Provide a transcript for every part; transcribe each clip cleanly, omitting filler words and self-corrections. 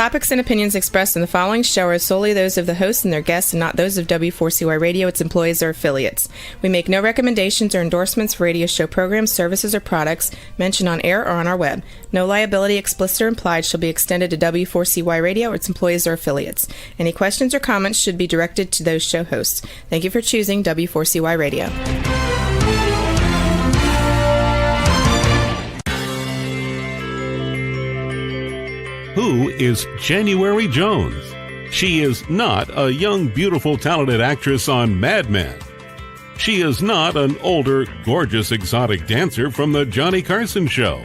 topics and opinions expressed in the following show are solely those of the host and their guests and not those of W4CY Radio, its employees, or affiliates. We make no recommendations or endorsements for radio show programs, services, or products mentioned on air or on our web. No liability, explicit or implied, shall be extended to W4CY Radio or its employees or affiliates. Any questions or comments should be directed to those show hosts. Thank you for choosing W4CY Radio. Who is January Jones? She is not a young, beautiful, talented actress on Mad Men. She is not an older, gorgeous, exotic dancer from the Johnny Carson show.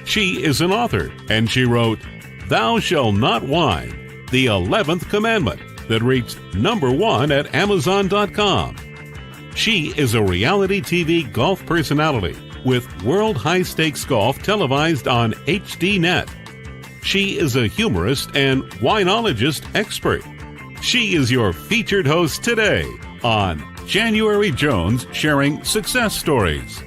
She is an author, and she wrote Thou Shalt Not Whine, the 11th Commandment, that reached #1 at Amazon.com. She is a reality TV golf personality with world high-stakes golf televised on HDNet. She is a humorist and winologist expert. She is your featured host today on January Jones Sharing Success Stories.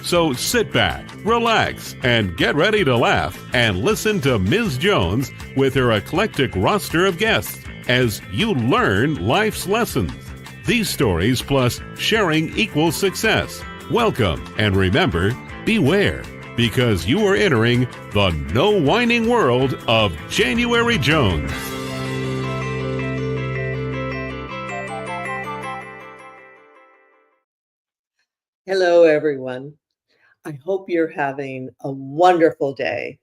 So sit back, relax, and get ready to laugh and listen to Ms. Jones with her eclectic roster of guests as you learn life's lessons. These stories plus sharing equals success. Welcome, and remember, beware, because you are entering the no whining world of January Jones. Hello, everyone. I hope you're having a wonderful day.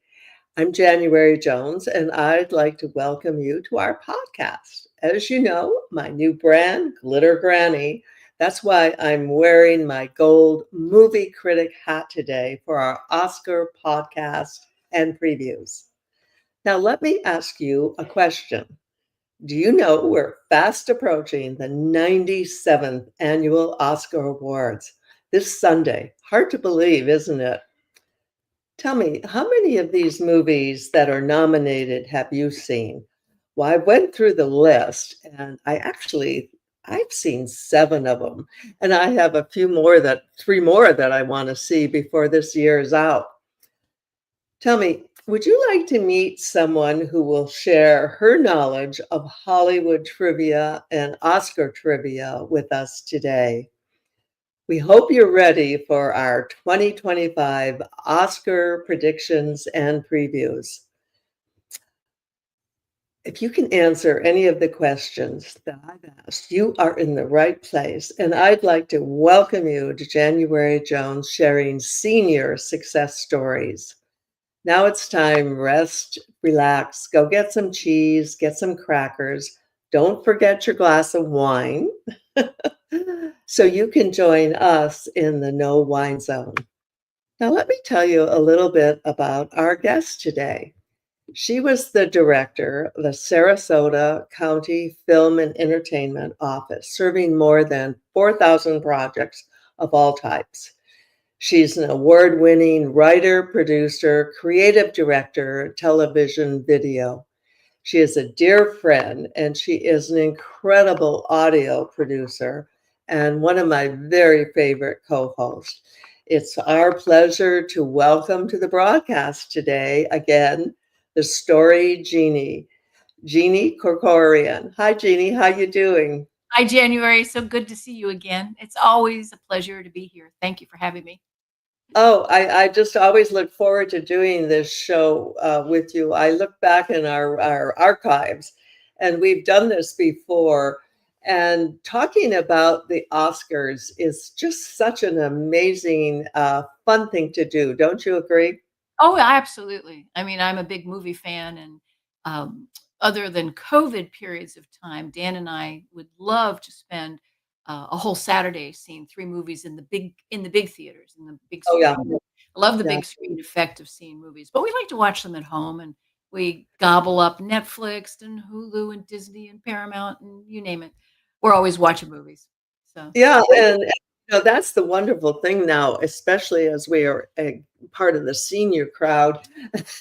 I'm January Jones, and I'd like to welcome you to our podcast. As you know, my new brand, Glitter Granny. That's why I'm wearing my gold movie critic hat today for our Oscar podcast and previews. Now, let me ask you a question. Do you know we're fast approaching the 97th annual Oscar Awards this Sunday? Hard to believe, isn't it? Tell me, how many of these movies that are nominated have you seen? Well, I went through the list, and I've seen 7 of them, and I have 3 more that I want to see before this year is out. Tell me, would you like to meet someone who will share her knowledge of Hollywood trivia and Oscar trivia with us today? We hope you're ready for our 2025 Oscar predictions and previews. If you can answer any of the questions that I've asked, you are in the right place. And I'd like to welcome you to January Jones Sharing Senior Success Stories. Now it's time, rest, relax, go get some cheese, get some crackers. Don't forget your glass of wine so you can join us in the No Wine Zone. Now let me tell you a little bit about our guest today. She was the director of the Sarasota County Film and Entertainment Office, serving more than 4,000 projects of all types. She's an award-winning writer, producer, creative director, television, video. She is a dear friend, and she is an incredible audio producer and one of my very favorite co-hosts. It's our pleasure to welcome to the broadcast today, again, the Story Genie, Jeanne Corcoran. Hi, Jeanne. How you doing? Hi, January. So good to see you again. It's always a pleasure to be here. Thank you for having me. Oh, I just always look forward to doing this show with you. I look back in our archives, and we've done this before. And talking about the Oscars is just such an amazing, fun thing to do. Don't you agree? Oh, absolutely. I mean, I'm a big movie fan, and other than COVID periods of time, Dan and I would love to spend a whole Saturday seeing 3 movies in the big theaters, in the big screen. Oh, yeah. I love the Yeah. big screen effect of seeing movies, but we like to watch them at home, and we gobble up Netflix and Hulu and Disney and Paramount and you name it. We're always watching movies. So Yeah, and that's the wonderful thing now, especially as we are a part of the senior crowd.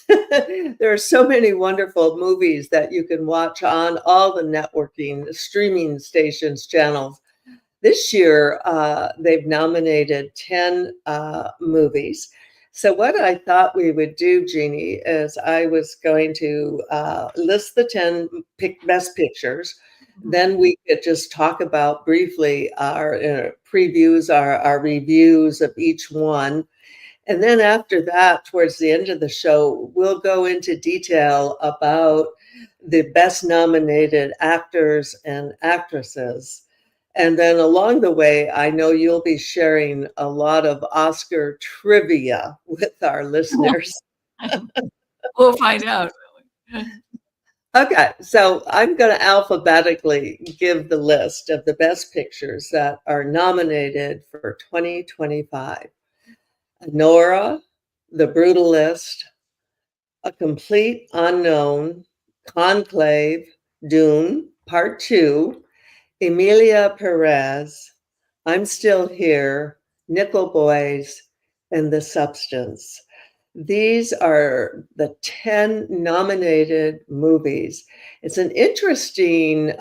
There are so many wonderful movies that you can watch on all the networking, streaming stations, channels. This year, they've nominated 10 movies. So what I thought we would do, Jeannie, is I was going to list the 10 best pictures. Mhm. Then we could just talk about briefly our previews, our reviews of each one. And then after that, towards the end of the show, we'll go into detail about the best nominated actors and actresses. And then along the way, I know you'll be sharing a lot of Oscar trivia with our listeners. We'll find out. Okay, so I'm going to alphabetically give the list of the best pictures that are nominated for 2025. Nora, The Brutalist, A Complete Unknown, Conclave, Dune, Part 2, Emilia Perez, I'm Still Here, Nickel Boys, and The Substance. These are the 10 nominated movies. It's an interesting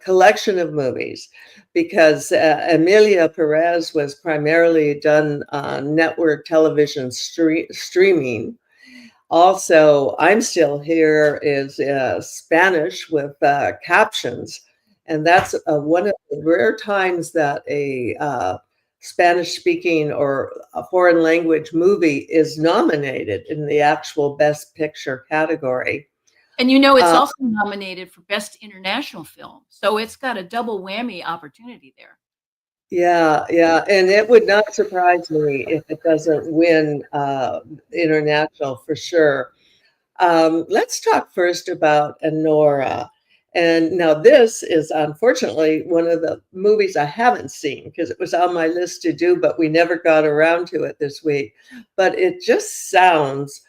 collection of movies because Emilia Perez was primarily done on network television streaming. Also, I'm Still Here is Spanish with captions. And that's one of the rare times that a Spanish speaking or a foreign language movie is nominated in the actual Best Picture category. And it's also nominated for Best International Film. So it's got a double whammy opportunity there. Yeah, yeah. And it would not surprise me if it doesn't win international for sure. Let's talk first about Anora. And now this is unfortunately one of the movies I haven't seen because it was on my list to do, but we never got around to it this week. But it just sounds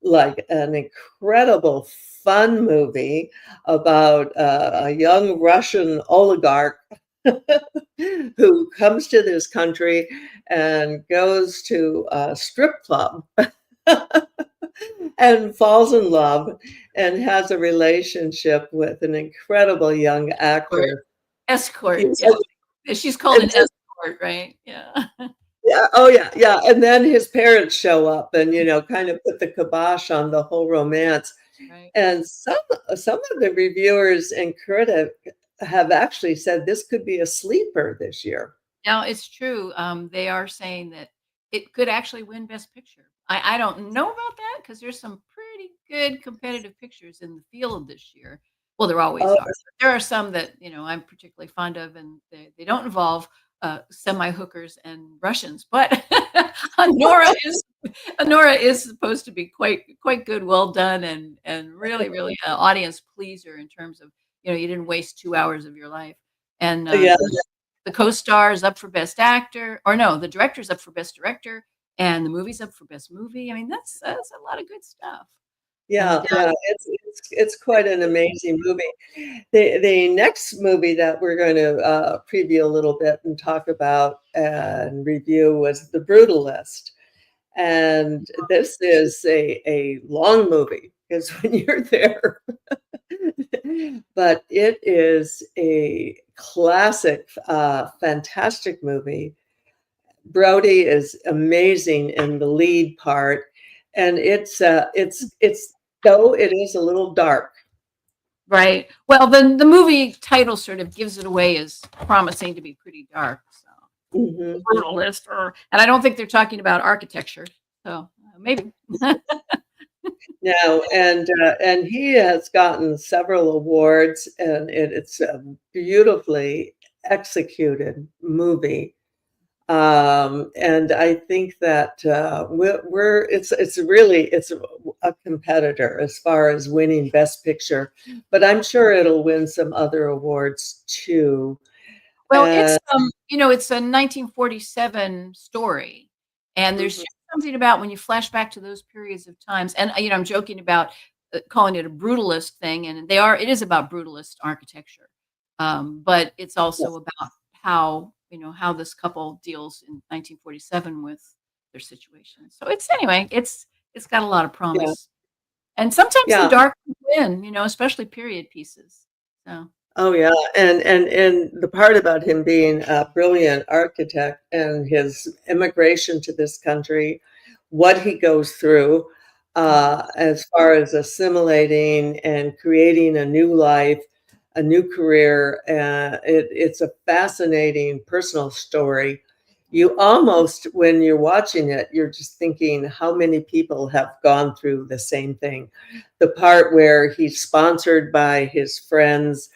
like an incredible, fun movie about a young Russian oligarch who comes to this country and goes to a strip club and falls in love and has a relationship with an incredible young actor. Escort. Yes. Yeah. She's called an escort, right? Yeah. Yeah. Oh, yeah. Yeah. And then his parents show up and, kind of put the kibosh on the whole romance. Right. And some of the reviewers and critics have actually said this could be a sleeper this year. Now, it's true. They are saying that it could actually win Best Picture. I don't know about that because there's some pretty good competitive pictures in the field this year. Well, there always are. There are some that I'm particularly fond of, and they don't involve semi-hookers and Russians. But Nora is supposed to be quite good, well done, and really an audience pleaser in terms of you didn't waste 2 hours of your life. And Yeah. the co-star is up for Best Actor, or no, the director's up for Best Director, and the movie's up for Best Movie. I mean, that's a lot of good stuff. Yeah, yeah, it's quite an amazing movie. The next movie that we're going to preview a little bit and talk about and review was The Brutalist. And this is a long movie because when you're there, but it is a classic, fantastic movie. Brody is amazing in the lead part, and it's though it is a little dark. Right. Well, the movie title sort of gives it away as promising to be pretty dark. So, Brutalist, and I don't think they're talking about architecture. So maybe. No, and he has gotten several awards, and it's a beautifully executed movie. And I think that it's really a competitor as far as winning Best Picture, but I'm sure it'll win some other awards too. Well, it's it's a 1947 story, and there's just something about when you flash back to those periods of times. And I'm joking about calling it a brutalist thing, and it is about brutalist architecture, but it's also about how how this couple deals in 1947 with their situation. So it's got a lot of promise, and sometimes the dark win, especially period pieces. So. Oh yeah, and the part about him being a brilliant architect and his immigration to this country what he goes through as far as assimilating and creating a new life, a new career. It's a fascinating personal story. You almost, when you're watching it, you're just thinking how many people have gone through the same thing. The part where he's sponsored by his friends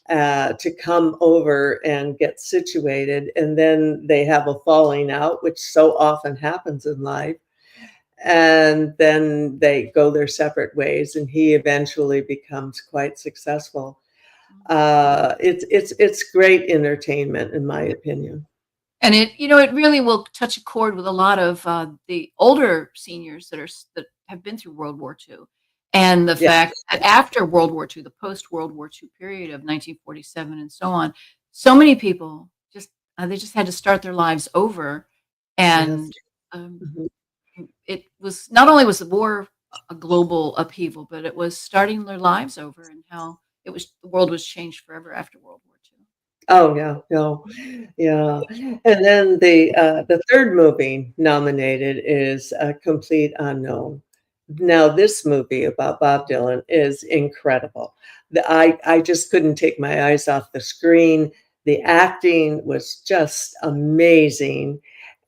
to come over and get situated, and then they have a falling out, which so often happens in life. And then they go their separate ways, and he eventually becomes quite successful. It's great entertainment, in my opinion. And it really will touch a chord with a lot of the older seniors that have been through World War II, and the Yeah, fact that after World War II, the post World War II period of 1947 and so on, so many people they just had to start their lives over, yes. and um, Mhm. it was not only was the war a global upheaval, but it was starting their lives over, and how the world was changed forever after World War II. Oh, yeah, no, yeah. And then the third movie nominated is A Complete Unknown. Now, this movie about Bob Dylan is incredible. I just couldn't take my eyes off the screen. The acting was just amazing,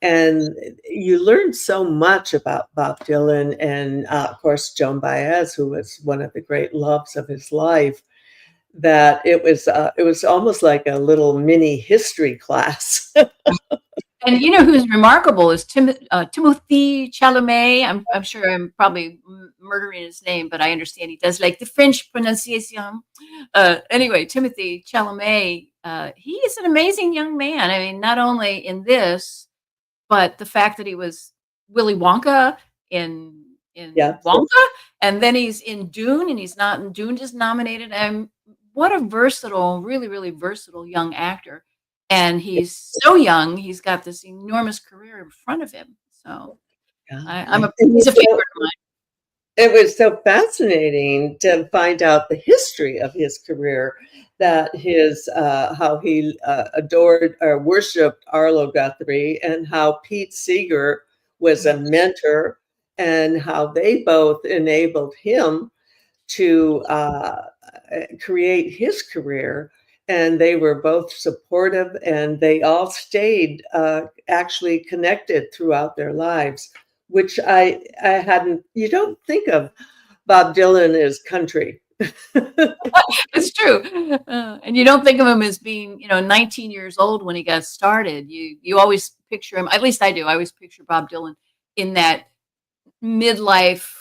and you learn so much about Bob Dylan and, of course, Joan Baez, who was one of the great loves of his life, that it was almost like a little mini history class. And you know who's remarkable is Timothy Chalamet. I'm sure I'm probably murdering his name, but I understand he does like the French pronunciation. Anyway, Timothy Chalamet, he is an amazing young man. I mean, not only in this, but the fact that he was Willy Wonka in Yes. Wonka, and then he's in Dune, and he's not in Dune, just nominated. And what a versatile, really, really versatile young actor. And he's so young; he's got this enormous career in front of him. So Yeah. And he's a favorite of mine. it was so fascinating to find out the history of his career, that his how he adored or worshipped Arlo Guthrie, and how Pete Seeger was a mentor, and how they both enabled him to create his career. And they were both supportive, and they all stayed actually connected throughout their lives, which I hadn't, you don't think of Bob Dylan as country. It's true. And you don't think of him as being, 19 years old when he got started. You always picture him, at least I do. I always picture Bob Dylan in that midlife,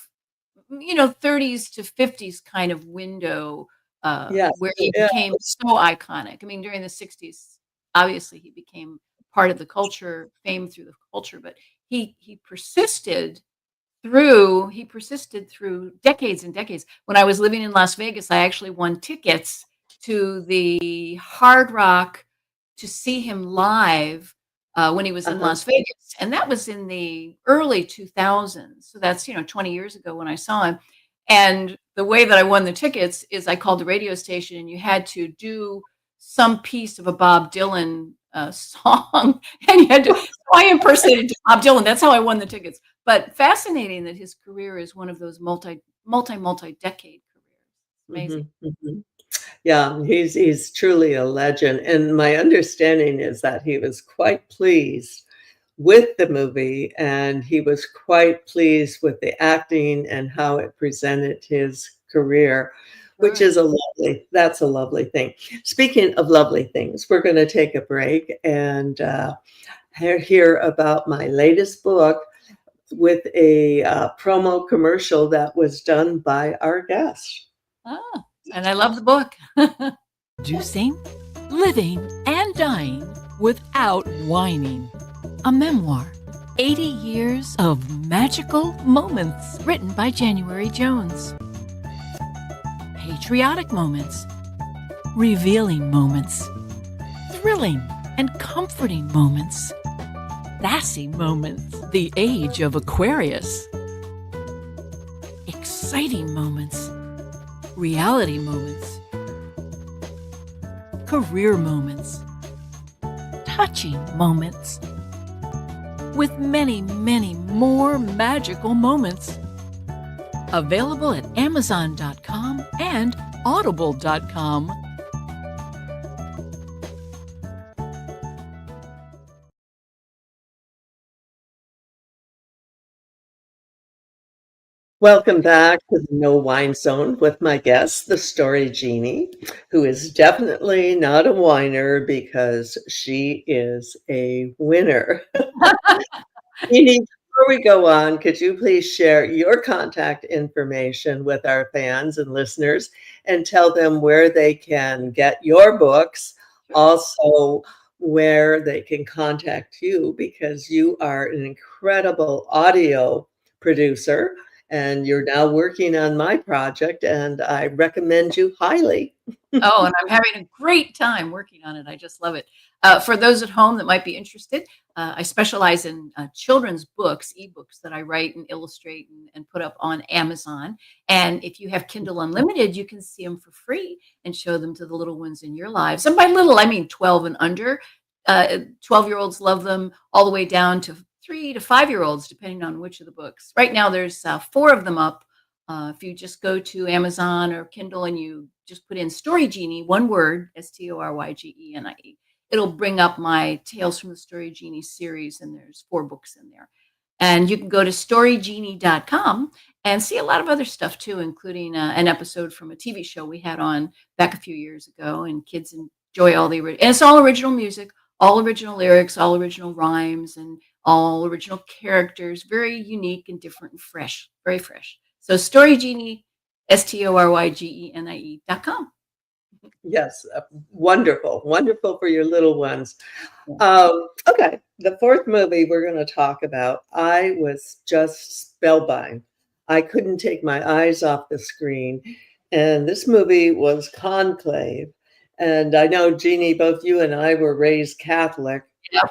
30s to 50s kind of window, Yes, where he yeah, became so iconic. I mean, during the 60s, obviously he became part of the culture, fame through the culture, but he persisted through decades and decades. When I was living in Las Vegas, I actually won tickets to the Hard Rock to see him live when he was in uh-huh. Las Vegas, and that was in the early 2000s. So that's 20 years ago when I saw him. And the way that I won the tickets is I called the radio station, and you had to do some piece of a Bob Dylan song, and you had to. So I impersonated Bob Dylan. That's how I won the tickets. But fascinating that his career is one of those multi-decade careers. Amazing. Mhm, mhm. Yeah, he's truly a legend, and my understanding is that he was quite pleased with the movie, and he was quite pleased with the acting and how it presented his career, which Good. is that's a lovely thing. Speaking of lovely things, we're gonna take a break and, hear about my latest book with a, promo commercial that was done by our guest. Ah, and I love the book. Producing, living, and dying without whining. A memoir. 80 years of magical moments written by January Jones. Patriotic moments. Revealing moments. Thrilling and comforting moments. Sassy moments. The age of Aquarius. Exciting moments. Reality moments. Career moments. Touching moments. with many, many more magical moments. Available at Amazon.com and Audible.com. Welcome back to the No Wine Zone with my guest, the Story Genie, who is definitely not a whiner because she is a winner. Jeannie, before we go on, could you please share your contact information with our fans and listeners and tell them where they can get your books, also where they can contact you because you are an incredible audio producer and you're now working on my project and I recommend you highly. Oh, and I'm having a great time working on it. I just love it. For those at home that might be interested, I specialize in children's books, ebooks that I write and illustrate and put up on Amazon. And if you have Kindle Unlimited, you can see them for free and show them to the little ones in your lives. And by little, I mean 12 and under. 12-year-olds love them all the way down to 3 to 5-year-olds, depending on which of the books. Right now, there's 4 of them up. If you just go to Amazon or Kindle and you just put in Story Genie, one word, Storygenie, it'll bring up my Tales from the Story Genie series, and there's 4 books in there. And you can go to storygenie.com and see a lot of other stuff too, including an episode from a TV show we had on back a few years ago, and kids enjoy all the and it's all original music, all original lyrics, all original rhymes, and all original characters, very unique and different and fresh, very fresh. So Story Genie, Storygenie.com. Yes, wonderful, wonderful for your little ones. Okay, the 4th movie we're going to talk about, I was just spellbound. I couldn't take my eyes off the screen. And this movie was Conclave. And I know, Jeannie, both you and I were raised Catholic. Yep.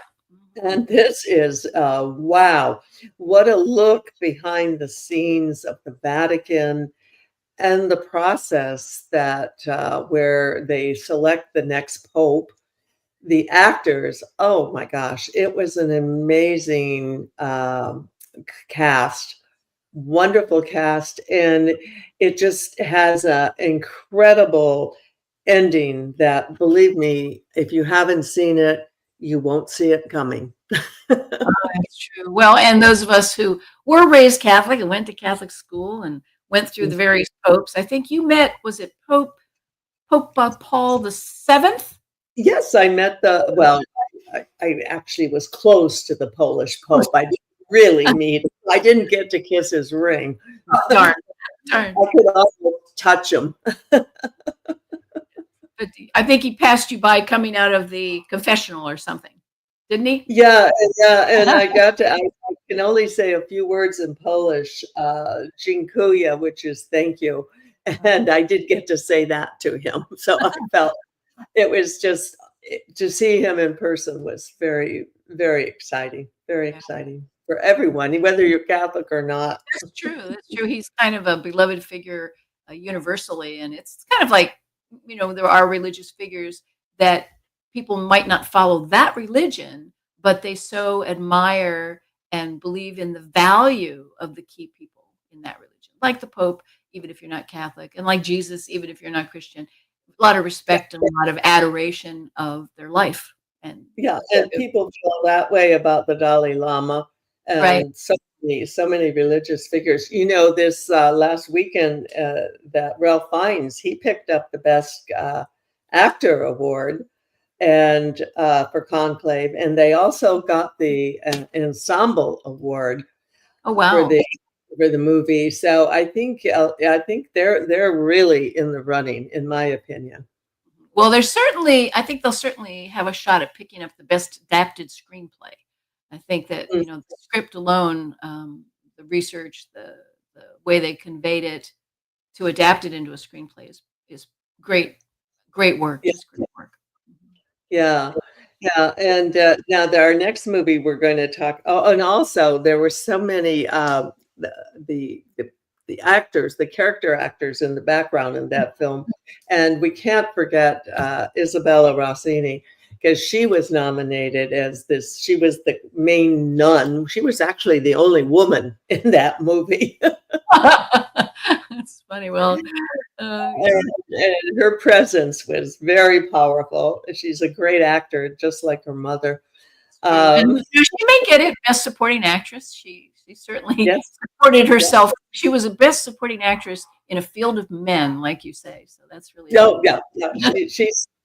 And this is, wow, what a look behind the scenes of the Vatican and the process that where they select the next pope. The actors, oh my gosh, it was an amazing cast, wonderful cast, and it just has an incredible ending that, believe me, if you haven't seen it, you won't see it coming. That's true. Well, and those of us who were raised Catholic and went to Catholic school and went through the various popes, I think you met, was it Pope Paul VII? Yes, I met well, I actually was close to the Polish Pope. I didn't really meet him. I didn't get to kiss his ring. Oh, darn. I could almost touch him. But I think he passed you by coming out of the confessional or something, didn't he? Yeah, and I can only say a few words in Polish, dziękuję, which is thank you. And I did get to say that to him. So I felt it was just, to see him in person was very, very exciting, very exciting for everyone, whether you're Catholic or not. That's true. That's true. He's kind of a beloved figure universally. And it's kind of like, there are religious figures that people might not follow that religion, but they so admire and believe in the value of the key people in that religion, like the Pope, even if you're not Catholic, and like Jesus, even if you're not Christian. A lot of respect and a lot of adoration of their life. And people feel that way about the Dalai Lama and right. so many religious figures. This last weekend that Ralph Fiennes, he picked up the Best Actor award and for Conclave, and they also got the Ensemble award. Oh wow! For the movie. So I think they're really in the running, in my opinion. Well, I think they'll certainly have a shot at picking up the Best Adapted Screenplay. I think that the script alone, the research, the way they conveyed it to adapt it into a screenplay is great work. Yeah. It's great work. Yeah. And now our next movie we're going to talk. Oh, and also there were so many the actors, the character actors in the background in that film, and we can't forget Isabella Rossini, because she was nominated as this. She was the main nun. She was actually the only woman in that movie. That's funny. Well, And her presence was very powerful. She's a great actor, just like her mother. and she may get it, Best Supporting Actress. She certainly Yes, supported herself. She was a Best Supporting Actress in a field of men, like you say. So that's really no, yeah, yeah.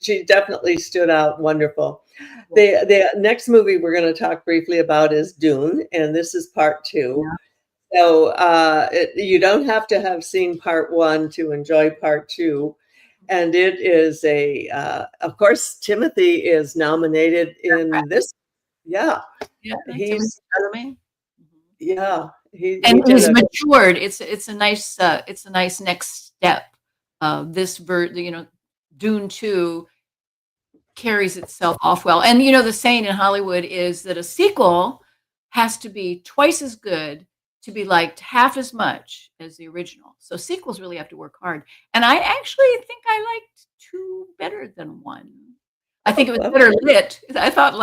She definitely stood out wonderful. cool. The next movie we're going to talk briefly about is Dune, and this is part two. Yeah. So you don't have to have seen part one to enjoy part two. And it is of course, Timothy is nominated in this. Yeah, Yeah, he's, Timothy Chalamet. yeah, he And did he's a, matured. It's a nice next step. Dune 2 carries itself off well. And the saying in Hollywood is that a sequel has to be twice as good to be liked half as much as the original. So sequels really have to work hard. And I actually think I liked 2 better than 1. I think it was better lit. I thought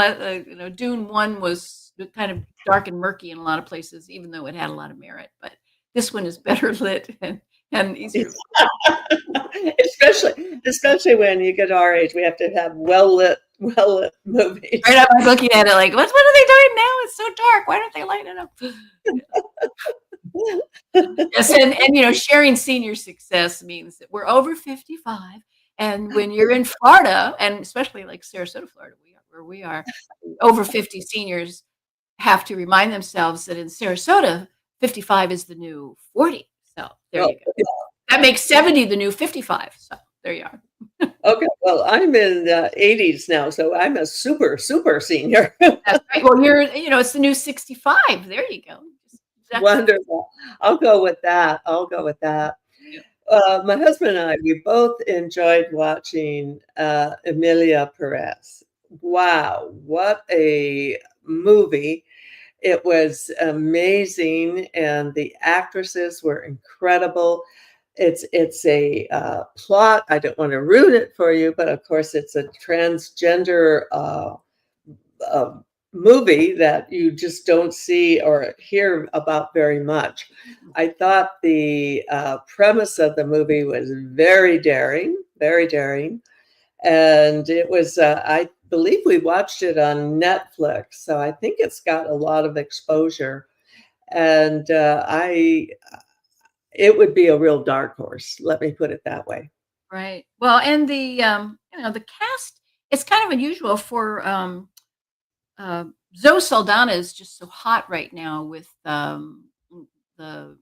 Dune 1 was kind of dark and murky in a lot of places, even though it had a lot of merit. But this one is better lit and easier. especially when you get our age, we have to have well lit movies. Right, I was looking at it like, what are they doing now? It's so dark. Why don't they light it up? Yes, and sharing senior success means that we're over 55. And when you're in Florida, and especially like Sarasota, Florida, where we are, over 50 seniors have to remind themselves that in Sarasota, 55 is the new 40. So there you go. That makes 70 the new 55. So there you are. Okay, well, I'm in the 80s now, so I'm a super senior. That's right. Well, it's the new 65. There you go. Wonderful. I'll go with that. My husband and I, we both enjoyed watching Emilia Perez. Wow, what a movie. It was amazing, and the actresses were incredible. It's a plot. I don't want to ruin it for you, but of course, it's a transgender movie that you just don't see or hear about very much. I thought the premise of the movie was very daring, and it was. I believe we watched it on Netflix, so I think it's got a lot of exposure, and it would be a real dark horse. Let me put it that way. Right. Well, and the cast, it's kind of unusual for Zoe Saldana is just so hot right now with the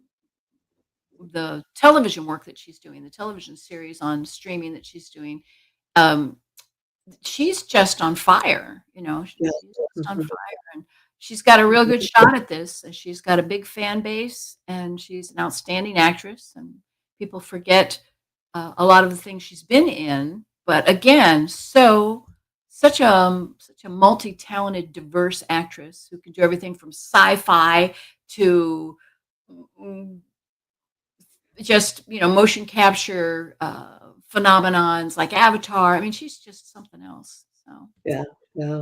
television work that she's doing, the television series on streaming that she's doing. She's just on fire, she's just on fire, and she's got a real good shot at this. And she's got a big fan base, and she's an outstanding actress. And people forget a lot of the things she's been in, but again, such a multi-talented, diverse actress who can do everything from sci-fi to just motion capture phenomenons like Avatar. I mean, she's just something else. So Yeah.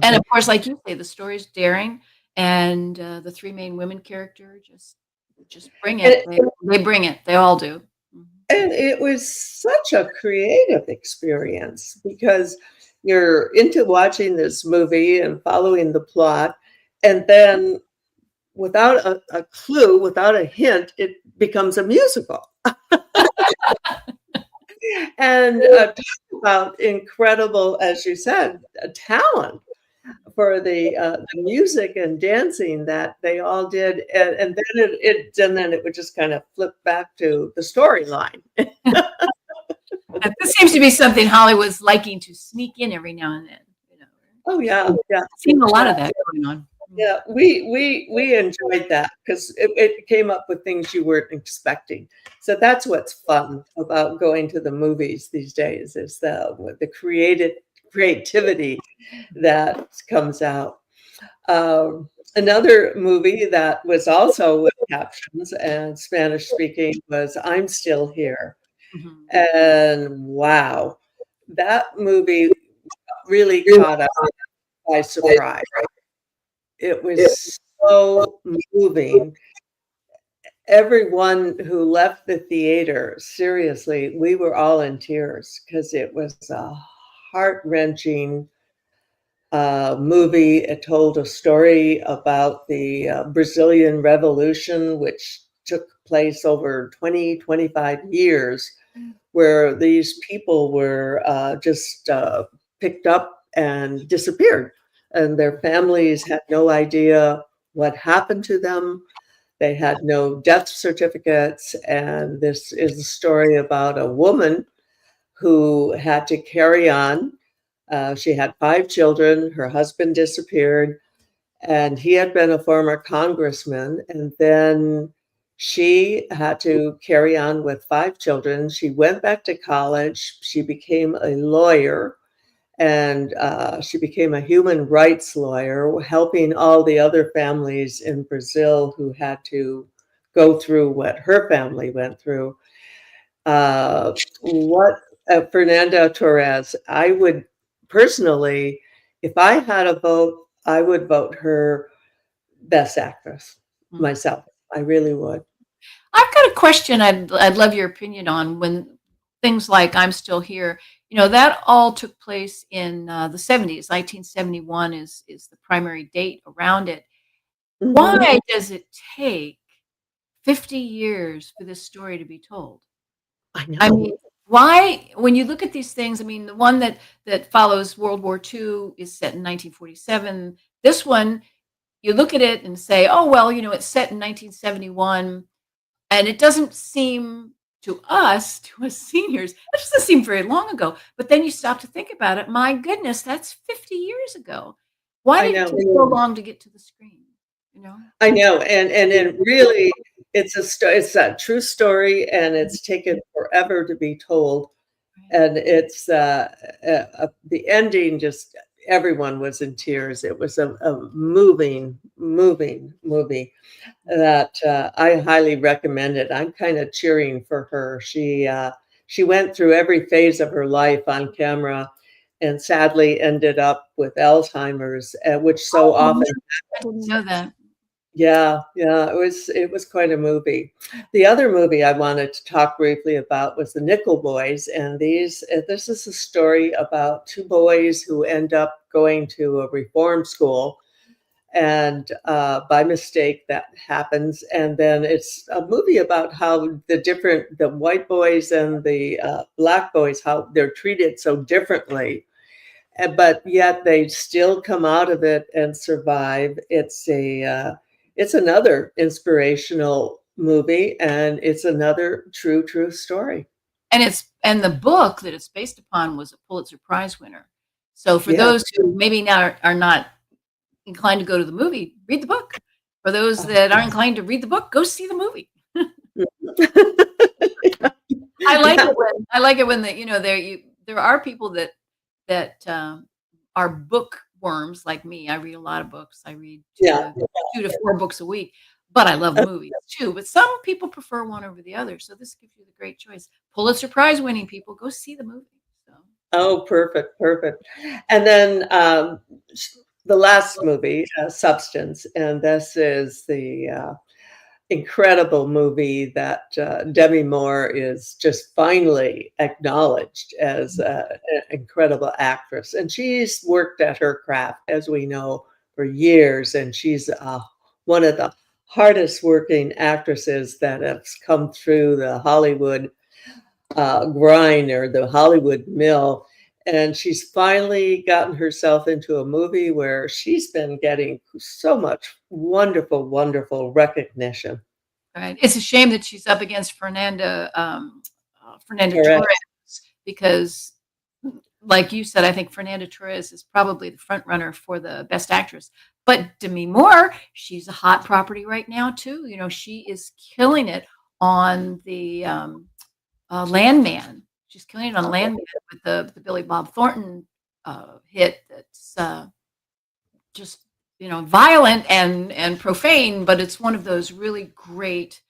and of course, like you say, the story's daring, and the 3 main women character just bring it. They bring it. They all do. And it was such a creative experience because you're into watching this movie and following the plot, and then without a clue, without a hint, it becomes a musical. And talk about incredible, as you said, talent for the music and dancing that they all did, and then it would just kind of flip back to the storyline. This seems to be something Hollywood's liking to sneak in every now and then. Oh yeah. I've seen a lot of that going on. Yeah, we enjoyed that because it came up with things you weren't expecting. So that's what's fun about going to the movies these days is the creativity that comes out. Another movie that was also with captions and Spanish speaking was I'm Still Here. And wow, that movie really caught up. by surprise. It was so moving. Everyone who left the theater, seriously, we were all in tears because it was a heart-wrenching movie. It told a story about the Brazilian Revolution, which took place over 20, 25 years, where these people were just picked up and disappeared. And their families had no idea what happened to them. They had no death certificates. And this is a story about a woman who had to carry on. She had 5 children. Her husband disappeared, and he had been a former congressman. And then she had to carry on with 5 children. She went back to college. She became a lawyer, and she became a human rights lawyer, helping all the other families in Brazil who had to go through what her family went through. What Fernanda Torres, I would personally, if I had a vote, I would vote her best actress myself. I really would. I've got a question I'd love your opinion on. When things like I'm Still Here, that all took place in the 70s. 1971 is the primary date around it. Mhm. Why does it take 50 years for this story to be told? I I know. mean, why, when you look at these things, I mean, the one that follows World War II is set in 1947. This one, you look at it and say, oh, well, it's set in 1971. And it doesn't seem to us, to us seniors, it doesn't seem very long ago. But then you stop to think about it. My goodness, that's 50 years ago. Why I did it know. take so long to get to the screen? I know, and it really, it's a true story, and it's taken forever to be told. Right. And it's the ending, just everyone was in tears. It was a moving movie that I highly recommend it. I'm kind of cheering for her. She went through every phase of her life on camera, and sadly ended up with Alzheimer's, which so Oh, often. I didn't know that. Yeah, yeah, it was quite a movie. The other movie I wanted to talk briefly about was the Nickel Boys, and this is a story about 2 boys who end up going to a reform school, and by mistake that happens, and then it's a movie about how the white boys and the black boys, how they're treated so differently, but yet they still come out of it and survive. It's another inspirational movie, and it's another true story. And the book that it's based upon was a Pulitzer Prize winner. So for Yeah. those who maybe now are not inclined to go to the movie, read the book. For those that aren't inclined to read the book, go see the movie. I like it when there are people that are bookworms like me. I read a lot of books. I read Yeah. 2 to 4 books a week, but I love movies too. But some people prefer one over the other. So this gives you the great choice. Pulitzer Prize winning people, go see the movie. So Oh, perfect. And then the last movie, Substance, and this is the incredible movie that Demi Moore is just finally acknowledged as an incredible actress. And she's worked at her craft, as we know, for years. And she's one of the hardest working actresses that has come through the Hollywood grind or the Hollywood mill. And she's finally gotten herself into a movie where she's been getting so much wonderful recognition. right. It's a shame that she's up against Fernanda Correct. Torres because, like you said, I think Fernanda Torres is probably the front runner for the Best Actress. But Demi Moore, she's a hot property right now too. She is killing it on the Landman. She's killing it on Landman with the Billy Bob Thornton hit. That's just violent and profane, but it's one of those really great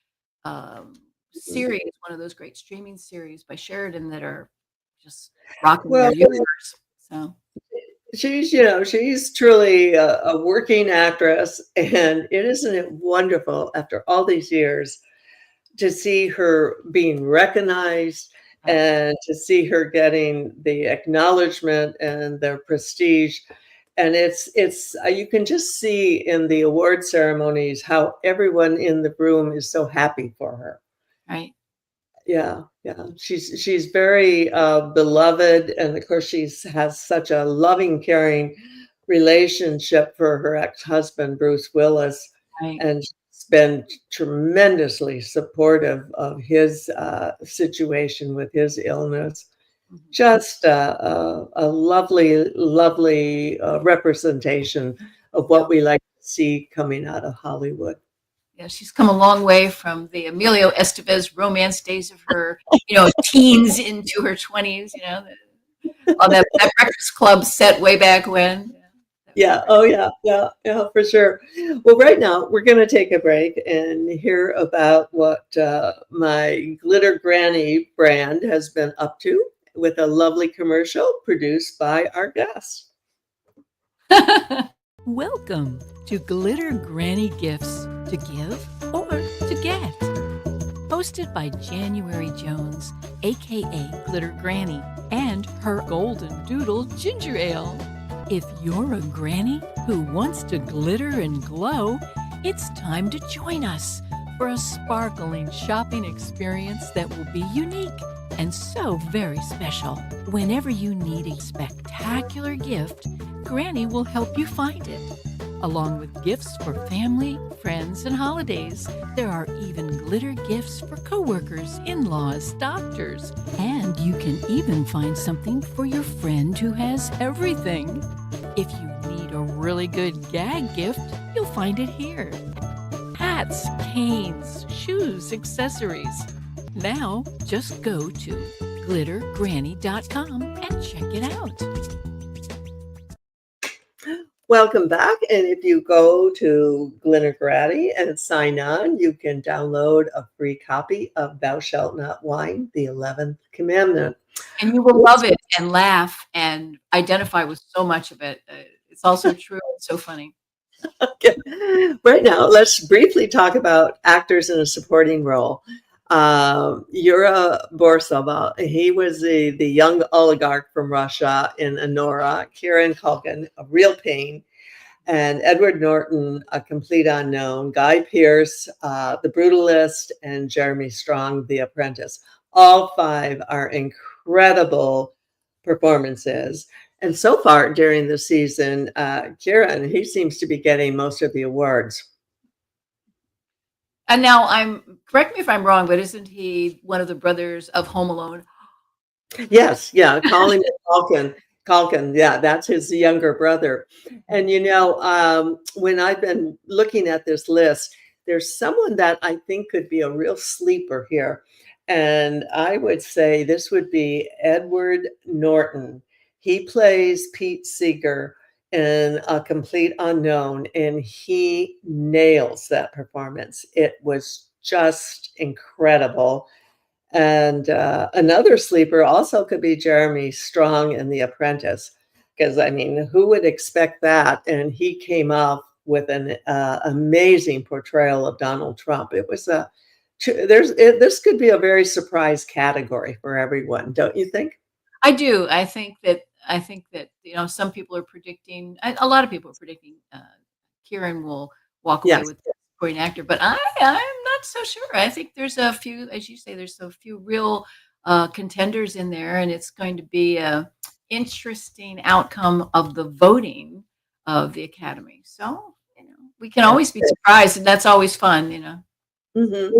series, one of those great streaming series by Sheridan that are just rocking Well, their universe. So she's truly a working actress, and isn't it wonderful after all these years to see her being recognized Yeah. and to see her getting the acknowledgement and the prestige. And it's you can just see in the award ceremonies how everyone in the room is so happy for her. Right. Yeah, yeah. She's very beloved, and of course has such a loving, caring relationship for her ex-husband Bruce Willis, Right. and she's been tremendously supportive of his situation with his illness. Mhm. Just a lovely, lovely representation of Yeah. what we like to see coming out of Hollywood. Yeah, she's come a long way from the Emilio Estevez romance days of her, teens into her 20s, on that Breakfast Club set way back when. Yeah, that was Yeah. great. Oh, yeah. Yeah. Yeah. For sure. Well, right now we're going to take a break and hear about what my Glitter Granny brand has been up to with a lovely commercial produced by our guest. Welcome to Glitter Granny Gifts to Give or to Get. Hosted by January Jones, aka Glitter Granny, and her Golden Doodle Ginger Ale. If you're a granny who wants to glitter and glow, it's time to join us for a sparkling shopping experience that will be unique and so very special. Whenever you need a spectacular gift, Granny will help you find it. Along with gifts for family, friends, and holidays, there are even glitter gifts for coworkers, in-laws, doctors, and you can even find something for your friend who has everything. If you need a really good gag gift, you'll find it here. Hats, canes, shoes, accessories. Now, just go to glittergranny.com and check it out. Welcome back. And if you go to Glitter Granny and sign on, you can download a free copy of Thou Shalt Not Whine, the 11th Commandment. And you will love it and laugh and identify with so much of it. It's also true. It's so funny. Okay. Right now, let's briefly talk about actors in a supporting role. Yura Borsova, he was the young oligarch from Russia in Honora, Kieran Culkin, a real pain, and Edward Norton, a complete unknown, Guy Pearce, the brutalist, and Jeremy Strong, the apprentice. All five are incredible performances. And so far during the season, Kieran, he seems to be getting most of the awards. And now correct me if I'm wrong, but isn't he one of the brothers of Home Alone? Yes, yeah, Colin Culkin. Culkin, yeah, that's his younger brother. And when I've been looking at this list, there's someone that I think could be a real sleeper here. And I would say this would be Edward Norton. He plays Pete Seeger in A Complete Unknown, and he nails that performance. It was just incredible. And another sleeper also could be Jeremy Strong in The Apprentice, because I mean, who would expect that? And he came up with an amazing portrayal of Donald Trump. It was this could be a very surprise category for everyone, don't you think? I do. I think that some people are predicting. A lot of people are predicting Kieran will walk away Yes. with the supporting actor, but I'm not so sure. I think there's a few, as you say, there's a few real contenders in there, and it's going to be a interesting outcome of the voting of the Academy. So we can always be surprised, and that's always fun. Mhm.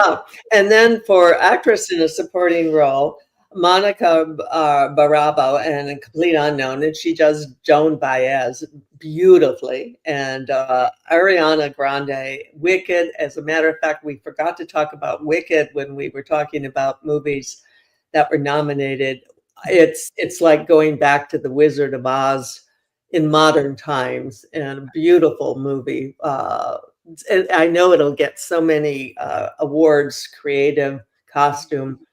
Yeah. And then for actress in a supporting role, Monica Barabo in A Complete Unknown, and she does Joan Baez beautifully. And Ariana Grande, Wicked. As a matter of fact, we forgot to talk about Wicked when we were talking about movies that were nominated. It's like going back to The Wizard of Oz in modern times, and a beautiful movie. I know it'll get so many awards, creative, costume.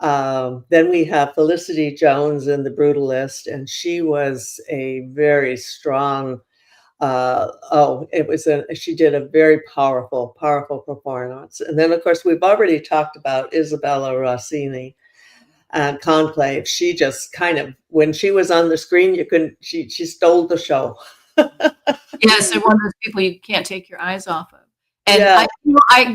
Then we have Felicity Jones in The Brutalist, and she was a very strong. She did a very powerful performance. And then, of course, we've already talked about Isabella Rossini and Conclave. She just kind of, when she was on the screen, she stole the show. Yes, they're one of those people you can't take your eyes off of. And Yeah.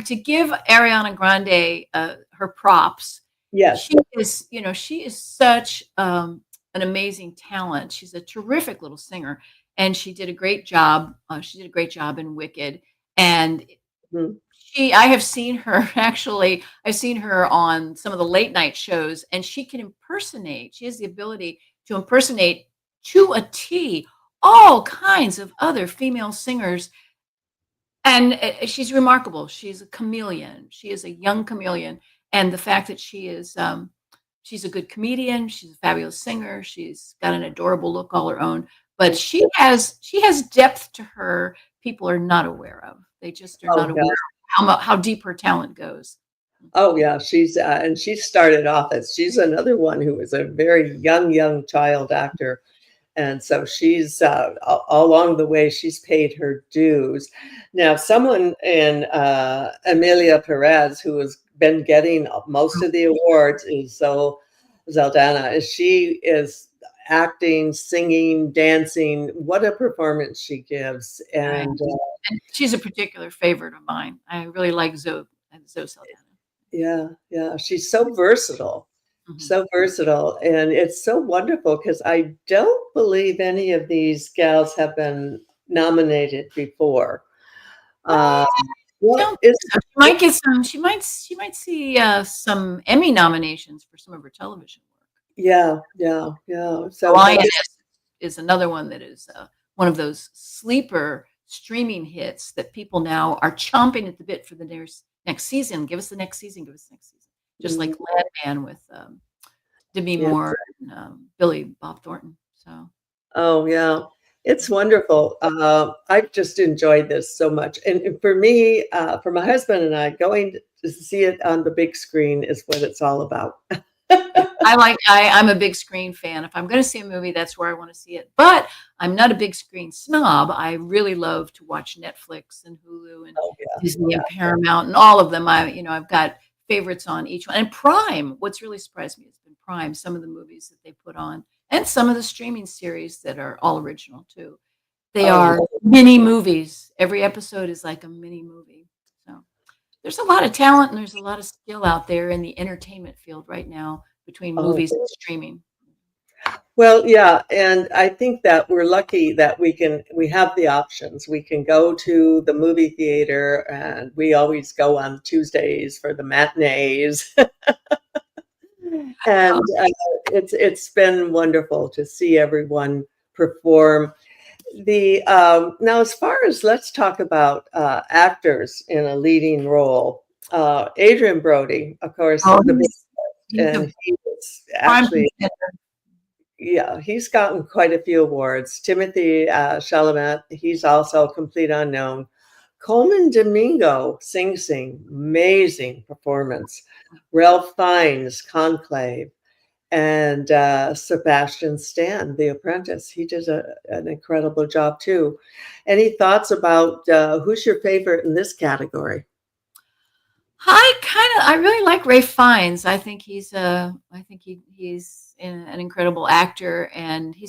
to give Ariana Grande her props. Yes. She is such an amazing talent. She's a terrific little singer, and she did a great job. She did a great job in Wicked, and Mhm. I have seen her actually. I've seen her on some of the late night shows, and she can impersonate. She has the ability to impersonate to a T all kinds of other female singers, and she's remarkable. She's a chameleon. She is a young chameleon, and the fact that she's a good comedian, she's a fabulous singer, she's got an adorable look all her own, but she has depth to her people are not aware of. They just are not aware of how deep her talent goes. Oh yeah, and she started off as, she's another one who was a very young child actor. And so she's along the way, she's paid her dues. Now, someone in Emilia Perez, who has been getting most of the awards, is Zeldana. She is acting, singing, dancing. What a performance she gives! And she's a particular favorite of mine. I really like Zoe Saldana. Yeah, she's so versatile. So versatile, and it's so wonderful because I don't believe any of these gals have been nominated before. She might see some Emmy nominations for some of her television work. Yeah. So Lioness is another one that is one of those sleeper streaming hits that people now are chomping at the bit for the next season. Give us the next season. Just like Landman with Demi Moore and Billy Bob Thornton. So. Oh yeah, it's wonderful. I've just enjoyed this so much, and for me, for my husband and I, going to see it on the big screen is what it's all about. I'm a big screen fan. If I'm going to see a movie, that's where I want to see it. But I'm not a big screen snob. I really love to watch Netflix and Hulu and Disney and Paramount and all of them. I've got favorites on each one. And Prime, what's really surprised me has been Prime, some of the movies that they put on, and some of the streaming series that are all original too. They are mini movies. Every episode is like a mini movie. So there's a lot of talent and there's a lot of skill out there in the entertainment field right now between movies and streaming. Well, yeah, and I think that we're lucky that we have the options. We can go to the movie theater, and we always go on Tuesdays for the matinees. And it's been wonderful to see everyone perform. Now, as far as, let's talk about actors in a leading role. Adrian Brody, of course, and he was actually. He's gotten quite a few awards. Timothy Chalamet, he's also a complete unknown. Coleman Domingo, Sing Sing, amazing performance. Ralph Fiennes, Conclave, and Sebastian Stan, The Apprentice. He did an incredible job too. Any thoughts about who's your favorite in this category? I really like Ralph Fiennes. I think he's an incredible actor, and he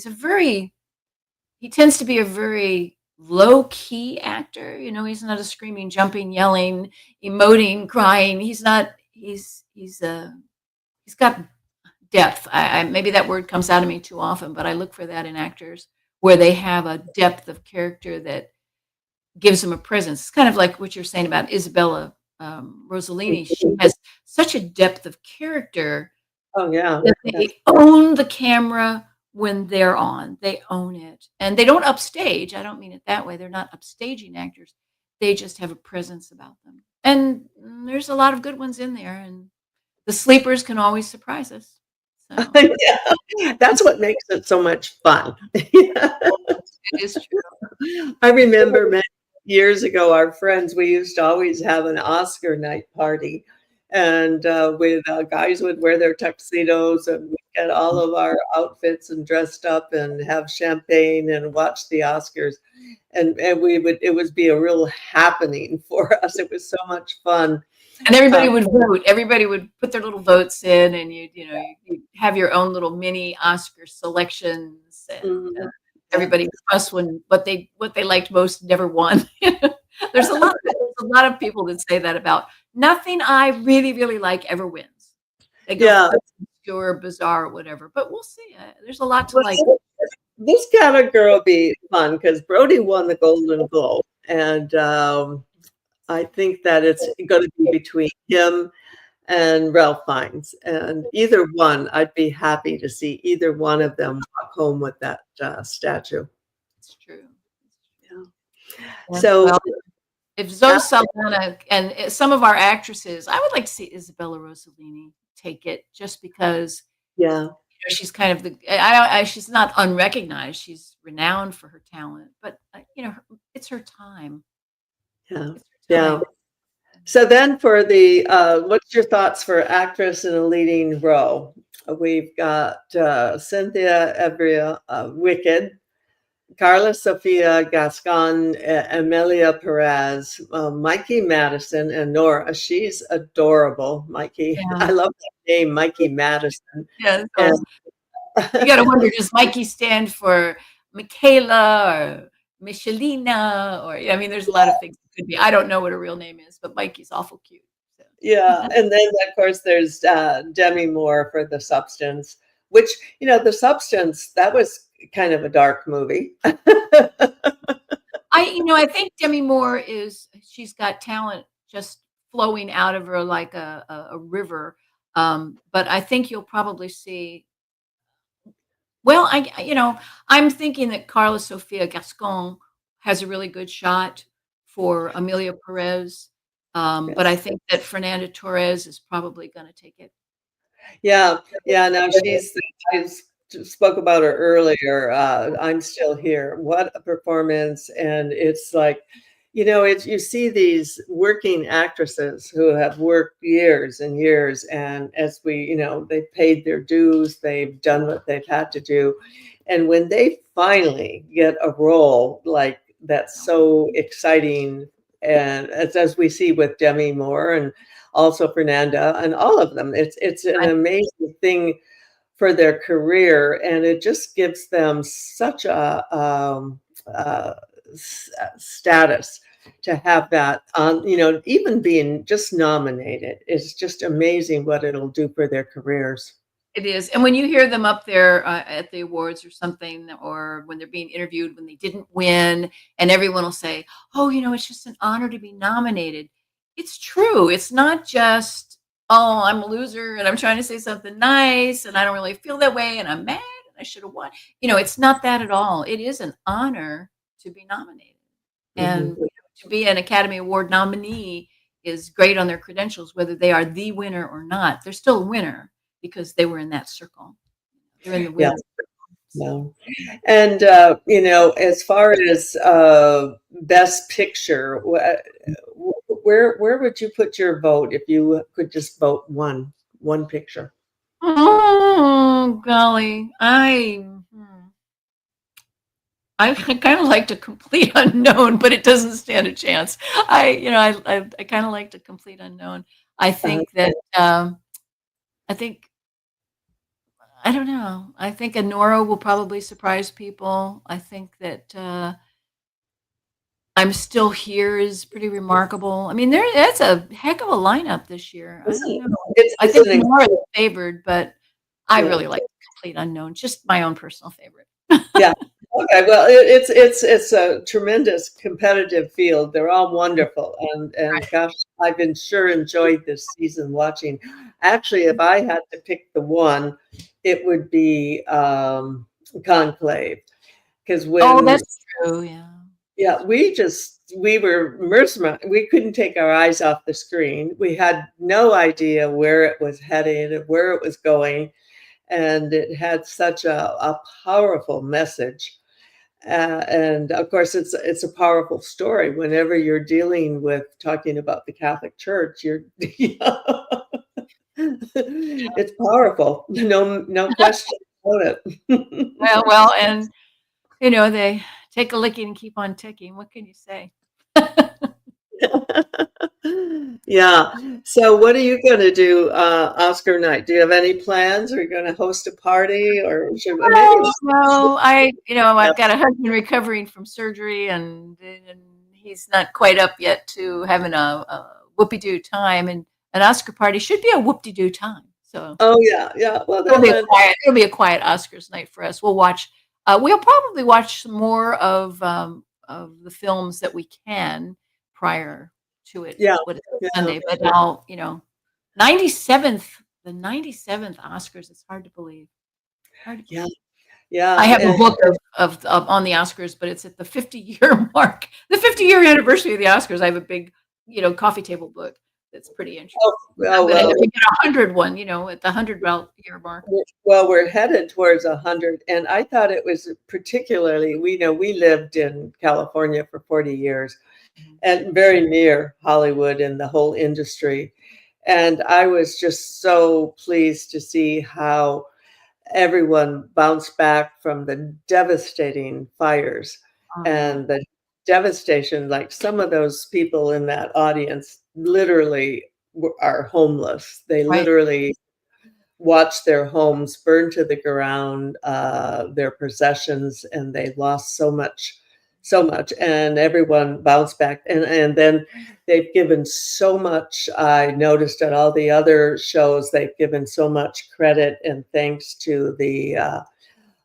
tends to be a very low key actor. He's not a screaming, jumping, yelling, emoting, crying. He's got depth. Maybe that word comes out of me too often, but I look for that in actors where they have a depth of character that gives them a presence. It's kind of like what you're saying about Isabella Rossellini. She has such a depth of character. That they own the camera when they're on. They own it, and they don't upstage. I don't mean it that way. They're not upstaging actors. They just have a presence about them. And there's a lot of good ones in there, and the sleepers can always surprise us. So. That's what makes it so much fun. It is true. I remember many years ago, our friends, we used to always have an Oscar night party, and with guys would wear their tuxedos, and we get all of our outfits and dressed up and have champagne and watch the Oscars. And we would, it would be a real happening for us. It was so much fun. And everybody would vote. Everybody would put their little votes in, and you'd have your own little mini Oscar selections. And everybody fuss when what they liked most never won. There's a lot of people that say that about nothing I really, really like ever wins. They go obscure, bizarre, or whatever. But we'll see. There's a lot to like. This category will be fun because Brody won the Golden Globe, and I think that it's going to be between him and Ralph Fiennes, and either one, I'd be happy to see either one of them walk home with that statue. It's true. Yeah. So, well, if Zoe Saldana and some of our actresses, I would like to see Isabella Rossellini take it, just because. Yeah. She's kind of she's not unrecognized. She's renowned for her talent, but it's her time. Yeah. Yeah. So then for the, what's your thoughts for actress in a leading role? We've got Cynthia Erivo, Wicked, Carla Sofia Gascon, Amelia Perez, Mikey Madison, and Nora. She's adorable, Mikey. Yeah. I love that name, Mikey Madison. Yeah, you got to wonder, does Mikey stand for Michaela or Michelina? Or there's a lot of things it could be. I don't know what her real name is, but Mikey's awful cute. So. Yeah, and then of course there's Demi Moore for The Substance, which The Substance, that was kind of a dark movie. I think Demi Moore she's got talent just flowing out of her like a river. But I think you'll probably see. Well, I'm thinking that Carla Sofia Gascon has a really good shot for Amelia Perez. But I think that Fernanda Torres is probably going to take it. Yeah. Now I spoke about her earlier. I'm Still Here. What a performance. And it's like, you see these working actresses who have worked years and years. And as they've paid their dues, they've done what they've had to do. And when they finally get a role like that's so exciting, and as we see with Demi Moore and also Fernanda and all of them, it's an amazing thing for their career, and it just gives them such a status to have that on, even being just nominated is just amazing what it'll do for their careers. It is. And when you hear them up there at the awards or something, or when they're being interviewed, when they didn't win, and everyone will say, oh, it's just an honor to be nominated. It's true. It's not just, oh, I'm a loser and I'm trying to say something nice and I don't really feel that way and I'm mad and I should have won. It's not that at all. It is an honor to be nominated. And to be an Academy Award nominee is great on their credentials, whether they are the winner or not. They're still a winner because they were in that circle. They're in the winner. No. And, as far as Best Picture, where would you put your vote if you could just vote one picture? Oh, golly. I kind of like To Complete Unknown, but it doesn't stand a chance. I kind of like To Complete Unknown. I think that, I don't know. I think Anora will probably surprise people. I think that I'm Still Here is pretty remarkable. That's a heck of a lineup this year. I don't know. I think Anora is favored, but I really like Complete Unknown. Just my own personal favorite. Yeah. Okay. Well, it's a tremendous competitive field. They're all wonderful, and gosh, I've been sure enjoyed this season watching. Actually, if I had to pick the one, it would be Conclave, because that's true. Yeah, we were mesmerized. We couldn't take our eyes off the screen. We had no idea where it was heading, where it was going, and it had such a powerful message. And of course, it's a powerful story. Whenever you're dealing with talking about the Catholic Church, it's powerful. No question about it. Well, and they take a licking and keep on ticking. What can you say? Yeah. So what are you going to do Oscar night? Do you have any plans? Are you going to host a party, or maybe No, I've got a husband recovering from surgery, and he's not quite up yet to having a whoopie-doo time, and an Oscar party should be a whoop-de-doo time. So Oh yeah. Well, it'll be a quiet Oscars night for us. We'll probably watch some more of the films that we can prior to it. yeah, What is yeah, Sunday? But now, 97th, the 97th Oscars. It's hard to believe. yeah, yeah. I have a And book of on the Oscars, but it's at the 50-year mark, the 50-year anniversary of the Oscars. I have a big, coffee table book that's pretty interesting. well, But I well, we get 100 one, at the 100-year mark. well, we're headed towards 100, and I thought it was particularly. We lived in California for 40 years, and very near Hollywood and the whole industry. And I was just so pleased to see how everyone bounced back from the devastating fires Oh, yeah. and the devastation. Like, some of those people in that audience literally are homeless. They Right. literally watched their homes burn to the ground, their possessions, and they lost so much, and everyone bounced back. And then they've given so much. I noticed at all the other shows, they've given so much credit and thanks to the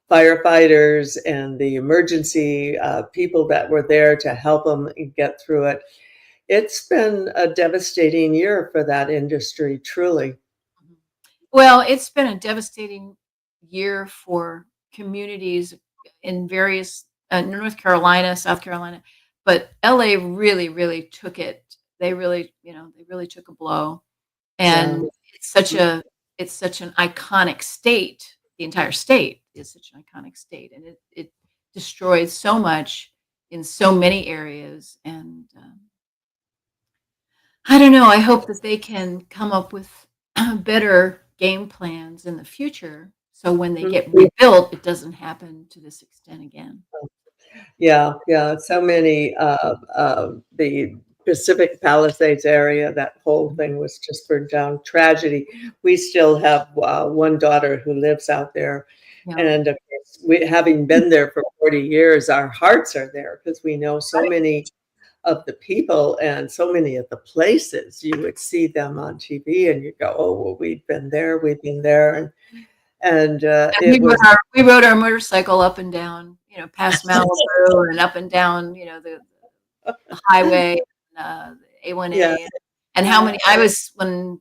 firefighters and the emergency people that were there to help them get through it. It's been a devastating year for that industry, truly. Well, it's been a devastating year for communities in various North Carolina, South Carolina, but LA really, really took it. They really took a blow, Yeah. and it's such an iconic state. The entire state is such an iconic state, and it destroyed so much in so many areas. And I don't know. I hope that they can come up with better game plans in the future, so when they get rebuilt, it doesn't happen to this extent again. Yeah, yeah. So many the Pacific Palisades area, that whole thing was just burned down. Tragedy. We still have one daughter who lives out there, Yeah. and of course, having been there for 40 years, our hearts are there because we know so Right. many of the people and so many of the places. You would see them on TV, and you go, "Oh, well, we've been there, and And it was." we rode our motorcycle up and down, past Malibu and up and down, the highway, the Yeah, A1A, and how many I was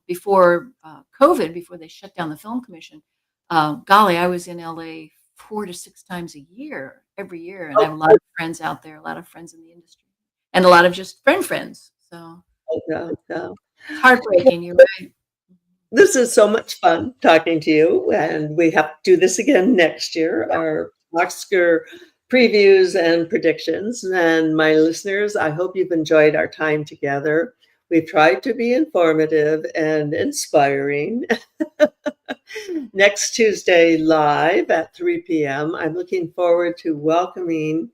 before COVID, before they shut down the film commission. Golly, I was in LA 4 to 6 times a year, every year, and I have a lot of friends out there, a lot of friends in the industry, and a lot of just friends. So yeah, yeah. it's heartbreaking. You're right. This is so much fun talking to you, and we have to do this again next year. Our Oscar previews and predictions. And my listeners, I hope you've enjoyed our time together. We've tried to be informative and inspiring. Next Tuesday, live at 3 p.m., I'm looking forward to welcoming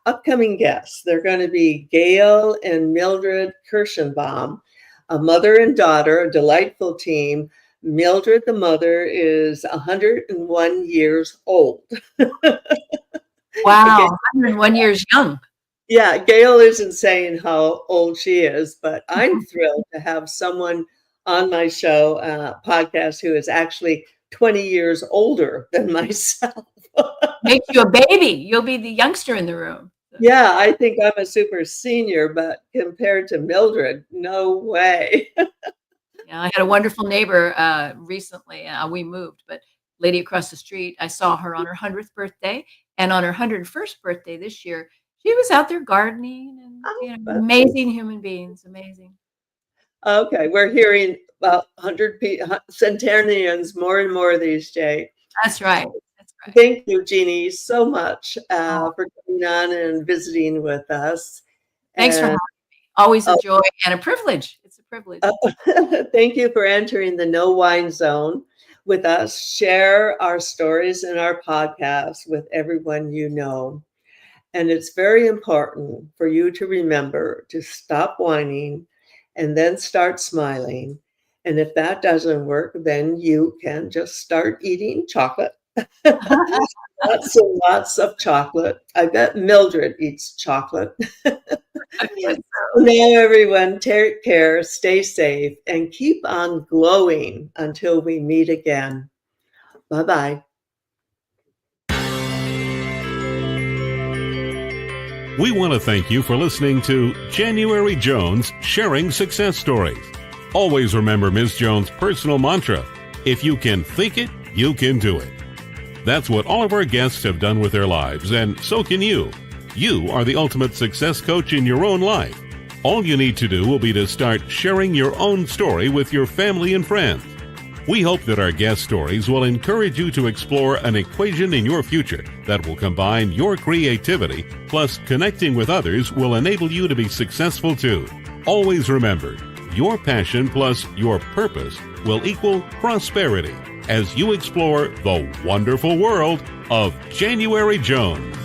upcoming guests. They're going to be Gail and Mildred Kirschenbaum, a mother and daughter, a delightful team. Mildred, the mother, is 101 years old. Wow, 101 years young. Yeah, Gail isn't saying how old she is, but I'm thrilled to have someone on my show, podcast, who is actually 20 years older than myself. Makes you a baby. You'll be the youngster in the room. Yeah, I think I'm a super senior, but compared to Mildred, no way. Yeah, I had a wonderful neighbor recently. We moved, but lady across the street, I saw her on her 100th birthday, and on her 101st birthday this year, she was out there gardening, and amazing human beings, amazing. Okay, we're hearing about 100 centenarians more and more these days. That's right. That's Right. Thank you, Jeannie, so much for coming on and visiting with us. Thanks for having And me. Always a joy and a privilege. It's a privilege. thank you for entering the No Wine Zone with us. Share our stories and our podcasts with everyone you know. And it's very important for you to remember to stop whining and then start smiling. And if that doesn't work, then you can just start eating chocolate. Lots and lots of chocolate. I bet Mildred eats chocolate. Now, everyone, take care, stay safe, and keep on glowing until we meet again. Bye-bye. We want to thank you for listening to January Jones Sharing Success Stories. Always remember Ms. Jones' personal mantra, if you can think it, you can do it. That's what all of our guests have done with their lives, and so can you. You are the ultimate success coach in your own life. All you need to do will be to start sharing your own story with your family and friends. We hope that our guest stories will encourage you to explore an equation in your future that will combine your creativity plus connecting with others will enable you to be successful too. Always remember, your passion plus your purpose will equal prosperity as you explore the wonderful world of January Jones.